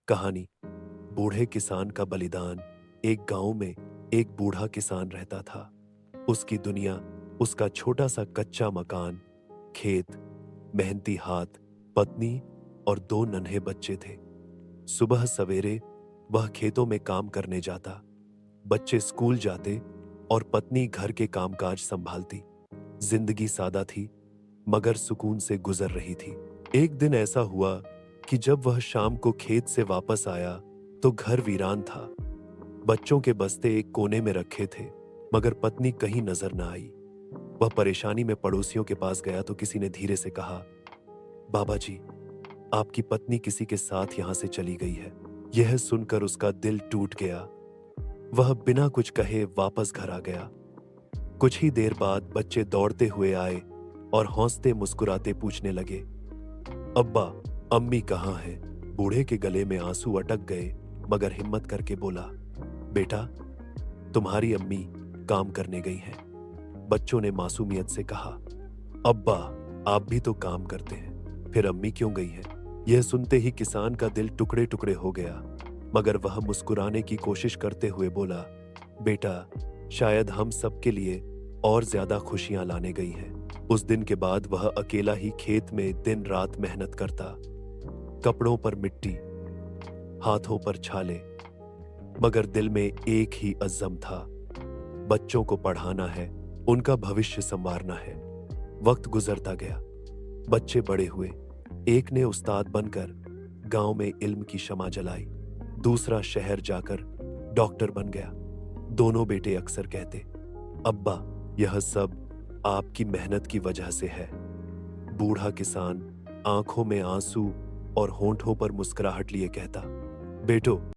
कहानी। बूढ़े किसान का बलिदान। एक गांव में एक बूढ़ा किसान रहता था। उसकी दुनिया उसका छोटा सा कच्चा मकान, खेत, मेहनती हाथ, पत्नी और दो नन्हे बच्चे थे। सुबह सवेरे वह खेतों में काम करने जाता, बच्चे स्कूल जाते और पत्नी घर के कामकाज संभालती। जिंदगी सादा थी मगर सुकून से गुजर रही थी। एक दिन ऐसा हुआ कि जब वह शाम को खेत से वापस आया तो घर वीरान था। बच्चों के बस्ते एक कोने में रखे थे मगर पत्नी कहीं नजर न आई। वह परेशानी में पड़ोसियों के पास गया तो किसी ने धीरे से कहा, बाबा जी, आपकी पत्नी किसी के साथ यहां से चली गई है। यह सुनकर उसका दिल टूट गया। वह बिना कुछ कहे वापस घर आ गया। कुछ ही देर बाद बच्चे दौड़ते हुए आए और हंसते मुस्कुराते पूछने लगे, अब्बा, अम्मी कहाँ है? बूढ़े के गले में आंसू अटक गए मगर हिम्मत करके बोला, बेटा, तुम्हारी अम्मी काम करने गई हैं। बच्चों ने मासूमियत से कहा, अब्बा, आप भी तो काम करते हैं, फिर अम्मी क्यों गई हैं? यह सुनते ही किसान का दिल टुकड़े टुकड़े हो गया मगर वह मुस्कुराने की कोशिश करते हुए बोला, बेटा, शायद हम सबके लिए और ज्यादा खुशियां लाने गई हैं। उस दिन के बाद वह अकेला ही खेत में दिन रात मेहनत करता, कपड़ों पर मिट्टी, हाथों पर छाले, मगर दिल में एक ही अज़्म था, बच्चों को पढ़ाना है, उनका भविष्य संवारना है। वक्त गुजरता गया, बच्चे बड़े हुए। एक ने उस्ताद बनकर गांव में इल्म की शमा जलाई, दूसरा शहर जाकर डॉक्टर बन गया। दोनों बेटे अक्सर कहते, अब्बा, यह सब आपकी मेहनत की वजह से है। बूढ़ा किसान आंखों में आंसू और होंठों पर मुस्कुराहट लिए कहता, बेटो,